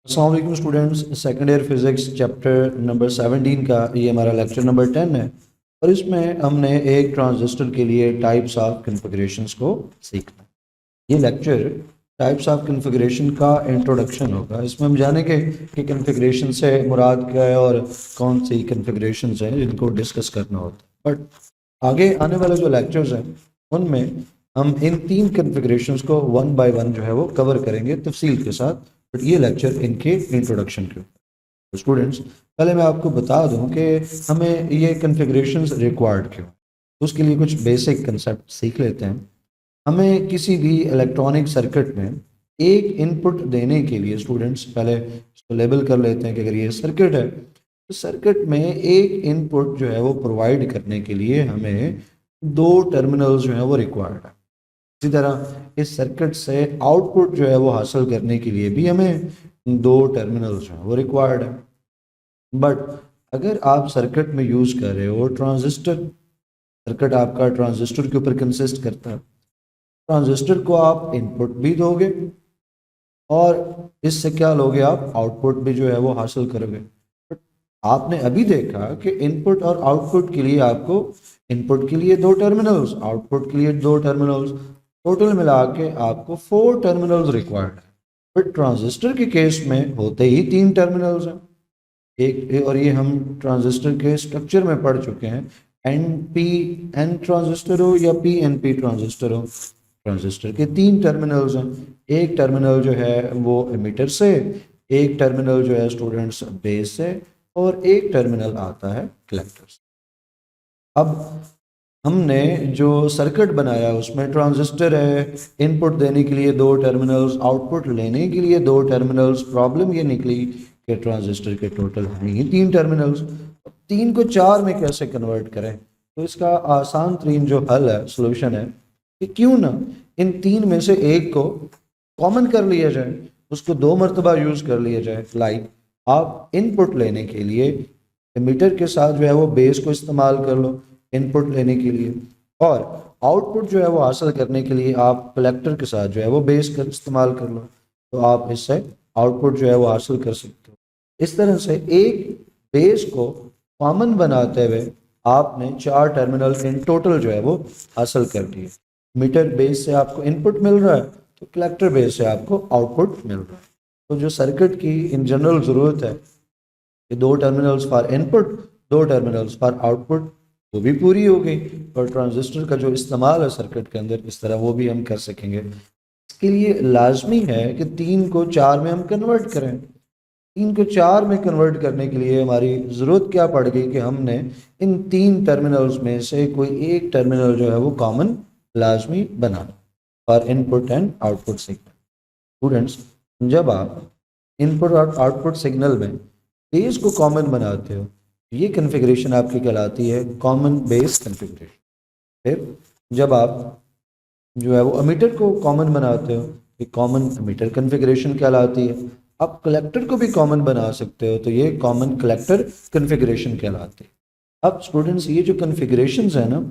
अस्सलाम वालेकुम students, second year physics chapter number 17 का ये हमारा लेक्चर नंबर 10 है। और इसमें हमने एक ट्रांजिस्टर के लिए टाइप्स ऑफ कन्फिग्रेशंस को सीखना। ये लेक्चर टाइप्स ऑफ कन्फिग्रेशन का इंट्रोडक्शन होगा। इसमें हम जानेंगे कि कन्फिग्रेशन से मुराद क्या है और कौन सी कन्फिग्रेशंस हैं जिनको डिस्कस करना होता है। बट आगे आने वाले जो लेक्चर्स हैं उनमें हम इन तीन कन्फिग्रेशंस को वन बाय वन जो है वो कवर करेंगे तफसील के साथ। बट ये लेक्चर इनके इंट्रोडक्शन के ऊपर। तो स्टूडेंट्स, पहले मैं आपको बता दूं कि हमें ये कन्फिग्रेशंस रिक्वायर्ड क्यों। तो उसके लिए कुछ बेसिक कंसेप्ट सीख लेते हैं। हमें किसी भी इलेक्ट्रॉनिक सर्किट में एक इनपुट देने के लिए स्टूडेंट्स पहले इसको लेबल कर लेते हैं कि अगर ये सर्किट है तो सर्किट में एक इनपुट जो है वो प्रोवाइड करने के लिए हमें दो टर्मिनल्स जो है वो रिक्वायर्ड है। इसी तरह इस सर्किट से आउटपुट जो है वो हासिल करने के लिए भी हमें दो टर्मिनल्स जो है वो रिक्वायर्ड है। बट अगर आप सर्किट में यूज़ कर रहे हो ट्रांजिस्टर, सर्किट आपका ट्रांजिस्टर के ऊपर कंसिस्ट करता है। ट्रांजिस्टर को आप इनपुट भी दोगे और इससे क्या लोगे, आप आउटपुट भी जो है वो हासिल करोगे। बट आपने अभी देखा कि इनपुट और आउटपुट के लिए आपको इनपुट के लिए दो टर्मिनल्स, आउटपुट के लिए दो टर्मिनल्स, टोटल मिला के आपको 4 टर्मिनल्स रिक्वायर्ड है। बट ट्रांजिस्टर के केस में होते ही 3 टर्मिनल्स हैं। एक और ये हम ट्रांजिस्टर के स्ट्रक्चर में पढ़ चुके हैं, एन पी एन ट्रांजिस्टर हो या पी एन पी ट्रांजिस्टर हो, ट्रांजिस्टर के 3 टर्मिनल्स हैं। एक टर्मिनल जो है वो एमिटर से, एक टर्मिनल जो है स्टूडेंट्स बेस से, और एक टर्मिनल आता है कलेक्टर से। अब हमने जो सर्किट बनाया उसमें ट्रांजिस्टर है, इनपुट देने के लिए दो टर्मिनल्स, आउटपुट लेने के लिए दो टर्मिनल्स। प्रॉब्लम ये निकली कि ट्रांजिस्टर के टोटल हैं ही 3 टर्मिनल्स। 3 को 4 में कैसे कन्वर्ट करें? तो इसका आसान तरीन जो हल है, सोल्यूशन है कि क्यों ना इन 3 में से एक को कॉमन कर लिया जाए, उसको 2 मरतबा यूज़ कर लिया जाए। लाइक आप इनपुट लेने के लिए एमीटर के साथ जो है वो बेस को इस्तेमाल कर लो इनपुट लेने के लिए, और आउटपुट जो है वो हासिल करने के लिए आप कलेक्टर के साथ जो है वो बेस का इस्तेमाल कर लो। तो आप इससे आउटपुट जो है वो हासिल कर सकते हो। इस तरह से एक बेस को कॉमन बनाते हुए आपने 4 टर्मिनल इन टोटल जो है वो हासिल कर दिए। मीटर बेस से आपको इनपुट मिल रहा है तो कलेक्टर बेस से आपको आउटपुट मिल रहा है। तो जो सर्किट की इन जनरल ज़रूरत है कि 2 terminals for input, 2 terminals for output, वो भी पूरी हो गई। और ट्रांजिस्टर का जो इस्तेमाल है सर्किट के अंदर इस तरह वो भी हम कर सकेंगे। इसके लिए लाजमी है कि 3 को 4 में हम कन्वर्ट करें। 3 को 4 में कन्वर्ट करने के लिए हमारी ज़रूरत क्या पड़ गई कि हमने इन 3 टर्मिनल्स में से कोई एक टर्मिनल जो है वो कॉमन लाजमी बनाना for input and output signal. Students, जब आप इनपुट और आउटपुट सिग्नल में बेस को कॉमन बनाते हो, ये कन्फिग्रेशन आपकी कहलाती है कॉमन बेस कन्फिग्रेशन। फिर जब आप जो है वो एमीटर को कॉमन बनाते हो, ये कॉमन एमीटर कन्फिग्रेशन कहलाती है। आप कलेक्टर को भी कॉमन बना सकते हो तो ये कॉमन कलेक्टर कन्फिग्रेशन कहलाती है। अब स्टूडेंट्स, ये जो कन्फिग्रेशंस है ना,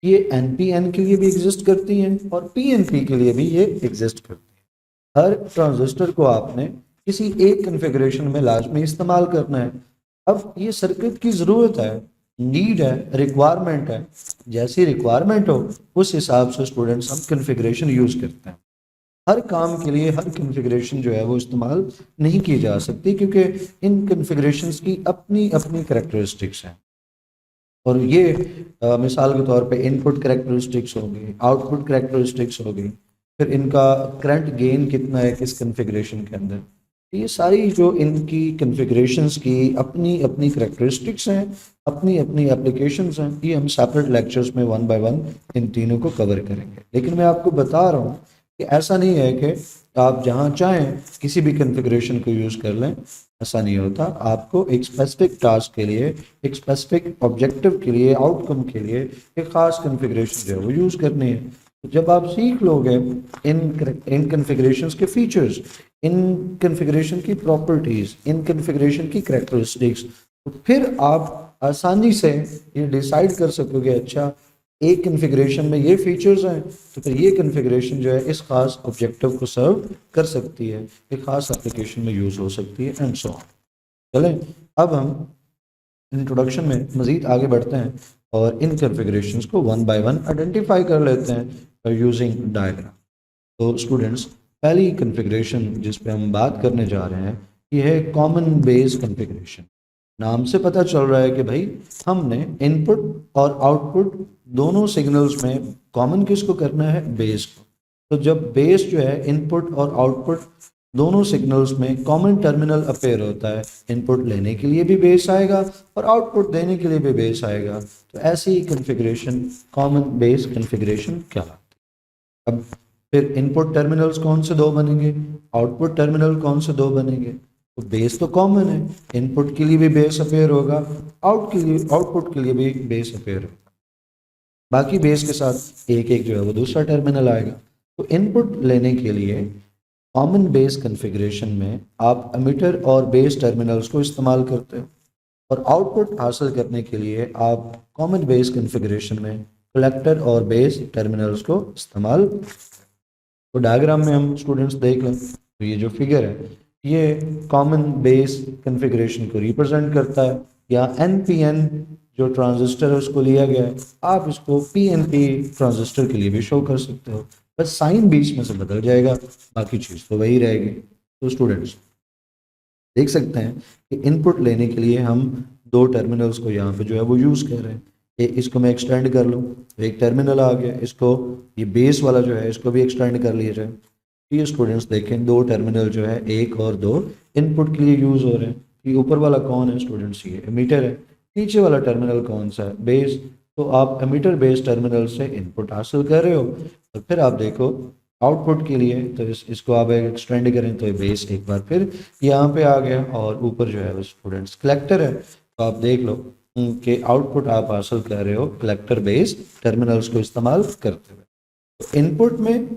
ये NPN के लिए भी एग्जिस्ट करती हैं और PNP के लिए भी ये एग्जिस्ट करती हैं। हर ट्रांजिस्टर को आपने किसी एक कन्फिग्रेशन में लाजमी इस्तेमाल करना है। अब ये सर्किट की ज़रूरत है, नीड है, रिक्वायरमेंट है। जैसी रिक्वायरमेंट हो उस हिसाब से स्टूडेंट्स हम कन्फिग्रेशन यूज़ करते हैं। हर काम के लिए हर कन्फिग्रेशन जो है वो इस्तेमाल नहीं की जा सकती, क्योंकि इन कन्फिग्रेशंस की अपनी अपनी करैक्टरिस्टिक्स हैं। और ये मिसाल के तौर पे इनपुट करैक्टरिस्टिक्स होगी, आउटपुट करैक्टरिस्टिक्स होगी, फिर इनका करंट गेन कितना है किस कन्फिग्रेशन के अंदर। ये सारी जो इनकी कन्फिग्रेशंस की अपनी अपनी करैक्टरिस्टिक्स हैं, अपनी अपनी एप्लीकेशंस हैं। ये हम सेपरेट लेक्चर्स में वन बाय वन इन तीनों को कवर करेंगे। लेकिन मैं आपको बता रहा हूँ कि ऐसा नहीं है कि आप जहाँ चाहें किसी भी कन्फिग्रेशन को यूज़ कर लें, ऐसा नहीं होता। आपको एक स्पेसिफिक टास्क के लिए, एक स्पेसिफिक ऑब्जेक्टिव के लिए, आउटकम के लिए एक ख़ास कन्फिग्रेशन जो है वो यूज़ करनी है। तो जब आप सीख लोगे इन कन्फिग्रेशंस के फीचर्स, इन कन्फिग्रेशन की प्रॉपर्टीज़, इन कन्फिग्रेशन की करैक्टरिस्टिक्स, तो फिर आप आसानी से ये डिसाइड कर सकोगे, अच्छा एक कन्फिग्रेशन में ये फीचर्स हैं तो फिर ये कन्फिग्रेशन जो है इस खास ऑब्जेक्टिव को सर्व कर सकती है, एक खास एप्लीकेशन में यूज़ हो सकती है एंड सो ऑन। चलें अब हम इंट्रोडक्शन में मज़ीद आगे बढ़ते हैं और इन कन्फिग्रेशंस को वन बाय वन आइडेंटिफाई कर लेते हैं यूजिंग डायग्राम। तो स्टूडेंट्स पहली कन्फिग्रेशन जिस पे हम बात करने जा रहे हैं ये है कॉमन बेस कन्फिग्रेशन। नाम से पता चल रहा है कि भाई हमने इनपुट और आउटपुट दोनों सिग्नल्स में कॉमन किसको करना है, बेस को। तो जब बेस जो है इनपुट और आउटपुट दोनों सिग्नल्स में कॉमन टर्मिनल अपेयर होता है, इनपुट लेने के लिए भी बेस आएगा और आउटपुट देने के लिए भी बेस आएगा, तो ऐसी कन्फिग्रेशन कॉमन बेस कन्फिग्रेशन कहलाती है। अब फिर इनपुट टर्मिनल्स कौन से दो बनेंगे, आउटपुट टर्मिनल कौन से दो बनेंगे, तो बेस तो कॉमन है, इनपुट के लिए भी बेस अपेयर होगा, आउटपुट के लिए भी बेस अपेयर होगा, बाकी बेस के साथ एक एक जो है वो दूसरा टर्मिनल आएगा। तो इनपुट लेने के लिए कॉमन बेस कन्फिग्रेशन में आप एमिटर और बेस टर्मिनल्स को इस्तेमाल करते हो और आउटपुट हासिल करने के लिए आप कॉमन बेस कन्फिग्रेशन में कलेक्टर और बेस टर्मिनल्स को इस्तेमाल करते हो। तो डायग्राम में हम स्टूडेंट्स देख लें तो ये जो फिगर है ये कॉमन बेस कन्फिग्रेशन को रिप्रेजेंट करता है, या NPN जो ट्रांजिस्टर है उसको लिया गया है, आप इसको PNP ट्रांजिस्टर के लिए भी शो कर सकते हो, बस साइन बीच में से बदल जाएगा, बाकी चीज़ तो वही रहेगी। तो स्टूडेंट्स देख सकते हैं कि इनपुट लेने के लिए हम दो टर्मिनल्स को यहाँ पे जो है वो यूज़ कर रहे हैं। इसको मैं एक्सटेंड कर लूँ तो एक टर्मिनल आ गया, इसको ये बेस वाला जो है इसको भी एक्सटेंड कर लिया जाए। ये स्टूडेंट्स देखें दो टर्मिनल जो है एक और दो इनपुट के लिए यूज़ हो रहे हैं। ये ऊपर वाला कौन है स्टूडेंट्स, ये एमीटर है, नीचे वाला टर्मिनल कौन सा है, बेस। तो आप एमीटर बेस टर्मिनल से इनपुट हासिल कर रहे हो और फिर आप देखो आउटपुट के लिए तो इसको आप एक्सटेंड करें तो बेस एक बार फिर यहाँ पे आ गया और ऊपर जो है वो स्टूडेंट्स कलेक्टर है। तो आप देख लो कि आउटपुट आप हासिल कर रहे हो कलेक्टर बेस टर्मिनल्स को इस्तेमाल करते हुए। तो इनपुट में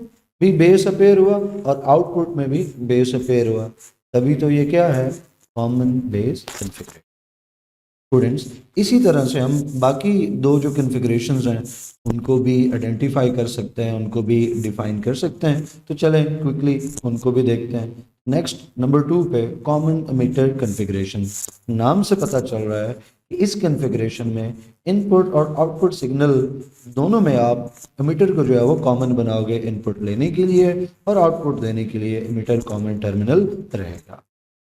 भी बेस अपेयर हुआ और आउटपुट में भी बेस अपेयर हुआ, तभी तो ये क्या है, कॉमन बेस कन्फिग्रेशन। स्टूडेंट्स इसी तरह से हम बाकी दो जो कन्फिग्रेशंस हैं उनको भी आइडेंटिफाई कर सकते हैं, उनको भी डिफाइन कर सकते हैं। तो चलें क्विकली उनको भी देखते हैं। नेक्स्ट नंबर 2 पे कॉमन एमिटर कन्फिग्रेशन। नाम से पता चल रहा है कि इस कन्फिग्रेशन में इनपुट और आउटपुट सिग्नल दोनों में आप एमिटर को जो है वो कॉमन बनाओगे, इनपुट लेने के लिए और आउटपुट देने के लिए एमिटर कॉमन टर्मिनल रहेगा।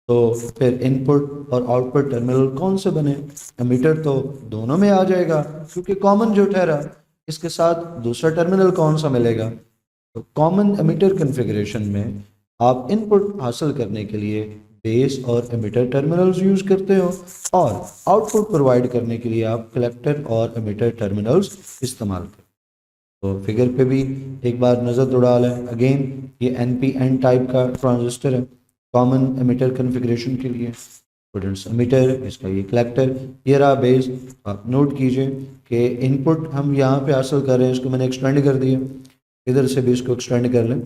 तो फिर इनपुट और आउटपुट टर्मिनल कौन से बने, एमीटर तो दोनों में आ जाएगा क्योंकि कॉमन जो ठहरा, इसके साथ दूसरा टर्मिनल कौन सा मिलेगा। तो कॉमन एमीटर कन्फिग्रेशन में आप इनपुट हासिल करने के लिए बेस और एमीटर टर्मिनल्स यूज करते हो और आउटपुट प्रोवाइड करने के लिए आप कलेक्टर और एमीटर टर्मिनल्स इस्तेमाल करते हो। तो फिगर पे भी एक बार नज़र दौड़ा लें। अगेन ये NPN टाइप का ट्रांजिस्टर है कॉमन एमिटर कन्फिग्रेशन के लिए। स्टूडेंट्स एमिटर, इसका ये कलेक्टर, ये रहा बेस। आप नोट कीजिए कि इनपुट हम यहाँ पे हासिल कर रहे हैं, इसको मैंने एक्सटेंड कर दिया, इधर से भी इसको एक्सटेंड कर लें,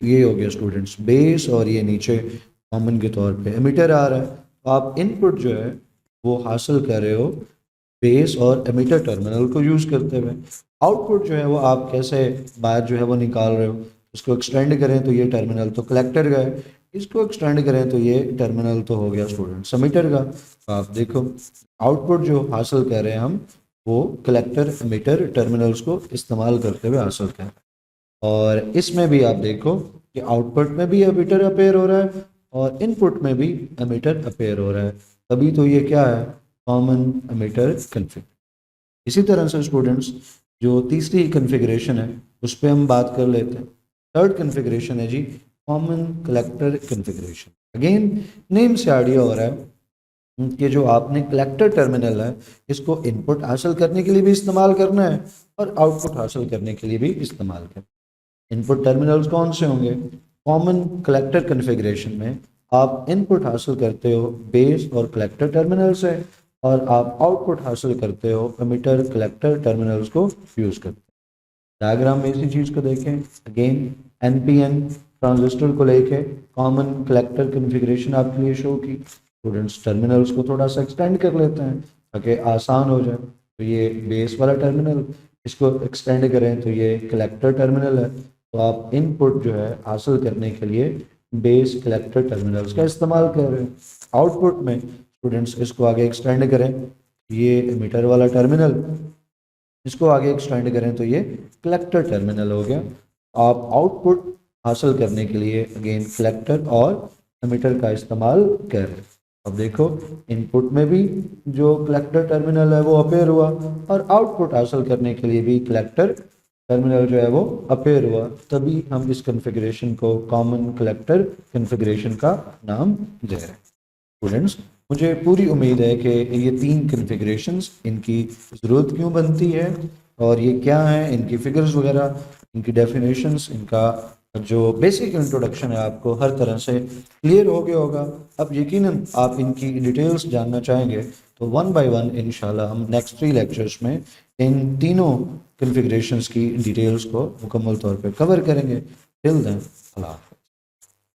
ये हो गया स्टूडेंट्स बेस और ये नीचे कॉमन के तौर पे एमिटर आ रहा है। तो आप इनपुट जो है वो हासिल कर रहे हो बेस और एमिटर टर्मिनल को यूज़ करते हुए। आउटपुट जो है वो आप कैसे बाहर जो है वो निकाल रहे हो, इसको एक्सटेंड करें तो ये टर्मिनल तो कलेक्टर का है, इसको एक्सटेंड करें तो ये टर्मिनल तो हो गया स्टूडेंट एमिटर का। तो आप देखो आउटपुट जो हासिल कर रहे हैं हम वो कलेक्टर एमिटर टर्मिनल्स को इस्तेमाल करते हुए हासिल कर रहे हैं। और इसमें भी आप देखो कि आउटपुट में भी एमिटर अपेयर हो रहा है और इनपुट में भी एमिटर अपेयर हो रहा है, तभी तो ये क्या है, कॉमन एमिटर कन्फिग्रेशन। इसी तरह से स्टूडेंट्स जो तीसरी कन्फिग्रेशन है उस पर हम बात कर लेते हैं। थर्ड कन्फिग्रेशन है जी common collector configuration. Again name से आइडिया हो रहा है कि जो आपने कलेक्टर टर्मिनल है इसको इनपुट हासिल करने के लिए भी इस्तेमाल करना है और आउटपुट हासिल करने के लिए भी इस्तेमाल करना है। इनपुट टर्मिनल्स कौन से होंगे, कॉमन कलेक्टर कन्फिग्रेशन में आप इनपुट हासिल करते हो बेस और कलेक्टर टर्मिनल से और आप आउटपुट हासिल करते हो एमिटर कलेक्टर टर्मिनल्स को यूज़ करते हो। डायग्राम में इसी चीज़ को देखें। अगेन NPN ट्रांजिस्टर को लेके कॉमन कलेक्टर कन्फिग्रेशन आपके लिए शो की। स्टूडेंट्स टर्मिनल्स को थोड़ा सा एक्सटेंड कर लेते हैं ताकि आसान हो जाए। तो ये बेस वाला टर्मिनल, इसको एक्सटेंड करें तो ये कलेक्टर टर्मिनल है। तो आप इनपुट जो है हासिल करने के लिए बेस कलेक्टर टर्मिनल्स का इस्तेमाल कर रहे हैं। आउटपुट में स्टूडेंट्स इसको आगे एक्सटेंड करें, ये एमिटर वाला टर्मिनल, इसको आगे एक्सटेंड करें तो ये कलेक्टर टर्मिनल हो गया। आप आउटपुट हासिल करने के लिए अगेन कलेक्टर और एमिटर का इस्तेमाल कर रहे हैं। अब देखो इनपुट में भी जो कलेक्टर टर्मिनल है वो अपेयर हुआ और आउटपुट हासिल करने के लिए भी कलेक्टर टर्मिनल जो है वो अपेयर हुआ, तभी हम इस कॉन्फ़िगरेशन को कॉमन कलेक्टर कॉन्फ़िगरेशन का नाम दे रहे हैं। स्टूडेंट्स, मुझे पूरी उम्मीद है कि ये 3 कॉन्फ़िगरेशंस इनकी ज़रूरत क्यों बनती है और ये क्या हैं, इनकी फिगर्स वगैरह, इनकी डेफिनेशंस, इनका जो बेसिक इंट्रोडक्शन है आपको हर तरह से क्लियर हो गया होगा। अब यकीनन आप इनकी डिटेल्स जानना चाहेंगे तो 1 बाय 1 इंशाल्लाह हम नेक्स्ट 3 लेक्चर्स में इन तीनों कॉन्फ़िगरेशंस की डिटेल्स को मुकम्मल तौर पे कवर करेंगे। टिल देन, अल्लाह।